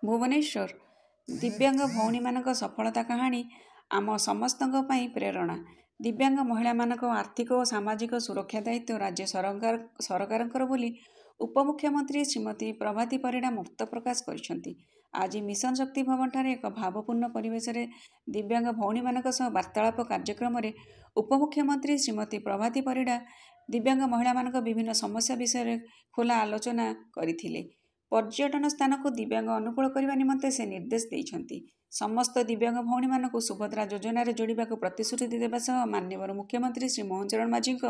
ଭୁବନେଶ୍ୱର ଦିବ୍ୟାଙ୍ଗ ଭଉଣୀମାନଙ୍କ ସଫଳତା କାହାଣୀ ଆମ ସମସ୍ତଙ୍କ ପାଇଁ ପ୍ରେରଣା। ଦିବ୍ୟାଙ୍ଗ ମହିଳାମାନଙ୍କ ଆର୍ଥିକ ଓ ସାମାଜିକ ସୁରକ୍ଷା ଦାୟିତ୍ୱ ରାଜ୍ୟ ସରକାରଙ୍କର ବୋଲି ଉପମୁଖ୍ୟମନ୍ତ୍ରୀ ଶ୍ରୀମତୀ ପ୍ରଭାତୀ ପରିଡ଼ା ମତ ପ୍ରକାଶ କରିଛନ୍ତି। ଆଜି ମିଶନ ଶକ୍ତି ଭବନଠାରେ ଏକ ଭାବପୂର୍ଣ୍ଣ ପରିବେଶରେ ଦିବ୍ୟାଙ୍ଗ ଭଉଣୀମାନଙ୍କ ସହ ବାର୍ତ୍ତାଳାପ କାର୍ଯ୍ୟକ୍ରମରେ ଉପମୁଖ୍ୟମନ୍ତ୍ରୀ ଶ୍ରୀମତୀ ପ୍ରଭାତୀ ପରିଡ଼ା ଦିବ୍ୟାଙ୍ଗ ମହିଳାମାନଙ୍କ ବିଭିନ୍ନ ସମସ୍ୟା ବିଷୟରେ ଖୋଲା ଆଲୋଚନା କରିଥିଲେ। ପର୍ଯ୍ୟଟନ ସ୍ଥାନକୁ ଦିବ୍ୟାଙ୍ଗ ଅନୁକୂଳ କରିବା ନିମନ୍ତେ ସେ ନିର୍ଦ୍ଦେଶ ଦେଇଛନ୍ତି। ସମସ୍ତ ଦିବ୍ୟାଙ୍ଗ ଭଉଣୀମାନଙ୍କୁ ସୁଭଦ୍ରା ଯୋଜନାରେ ଯୋଡ଼ିବାକୁ ପ୍ରତିଶ୍ରୁତି ଦେବା ସହ ମାନ୍ୟବର ମୁଖ୍ୟମନ୍ତ୍ରୀ ଶ୍ରୀ ମୋହନ ଚରଣ ମାଝୀଙ୍କ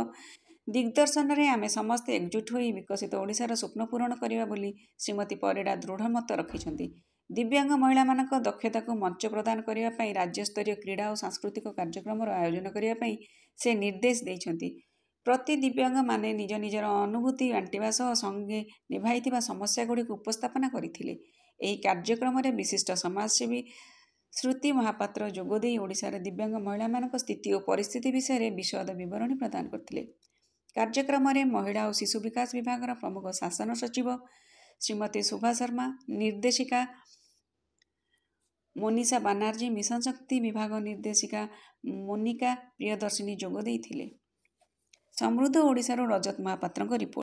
ଦିଗ୍ଦର୍ଶନରେ ଆମେ ସମସ୍ତେ ଏକଜୁଟ ହୋଇ ବିକଶିତ ଓଡ଼ିଶାର ସ୍ୱପ୍ନ ପୂରଣ କରିବା ବୋଲି ଶ୍ରୀମତୀ ପରିଡ଼ା ଦୃଢ଼ ମତ ରଖିଛନ୍ତି। ଦିବ୍ୟାଙ୍ଗ ମହିଳାମାନଙ୍କ ଦକ୍ଷତାକୁ ମଞ୍ଚ ପ୍ରଦାନ କରିବା ପାଇଁ ରାଜ୍ୟସ୍ତରୀୟ କ୍ରୀଡ଼ା ଓ ସାଂସ୍କୃତିକ କାର୍ଯ୍ୟକ୍ରମର ଆୟୋଜନ କରିବା ପାଇଁ ସେ ନିର୍ଦ୍ଦେଶ ଦେଇଛନ୍ତି। ପ୍ରତି ଦିବ୍ୟାଙ୍ଗମାନେ ନିଜ ନିଜର ଅନୁଭୂତି ବାଣ୍ଟିବା ସହ ସଙ୍ଗେ ନିଭାଇଥିବା ସମସ୍ୟାଗୁଡ଼ିକୁ ଉପସ୍ଥାପନା କରିଥିଲେ। ଏହି କାର୍ଯ୍ୟକ୍ରମରେ ବିଶିଷ୍ଟ ସମାଜସେବୀ ଶ୍ରୁତି ମହାପାତ୍ର ଯୋଗଦେଇ ଓଡ଼ିଶାର ଦିବ୍ୟାଙ୍ଗ ମହିଳାମାନଙ୍କ ସ୍ଥିତି ଓ ପରିସ୍ଥିତି ବିଷୟରେ ବିଶଦ ବିବରଣୀ ପ୍ରଦାନ କରିଥିଲେ। କାର୍ଯ୍ୟକ୍ରମରେ ମହିଳା ଓ ଶିଶୁ ବିକାଶ ବିଭାଗର ପ୍ରମୁଖ ଶାସନ ସଚିବ ଶ୍ରୀମତୀ ଶୋଭା ଶର୍ମା, ନିର୍ଦ୍ଦେଶିକା ମୋନିଷା ବାନାର୍ଜୀ, ମିଶନ ଶକ୍ତି ବିଭାଗ ନିର୍ଦ୍ଦେଶିକା ମୋନିକା ପ୍ରିୟଦର୍ଶିନୀ ଯୋଗ ଦେଇଥିଲେ। ସମୃଦ୍ଧ ଓଡ଼ିଶାରୁ ରଜତ ମହାପାତ୍ରଙ୍କ ରିପୋର୍ଟ।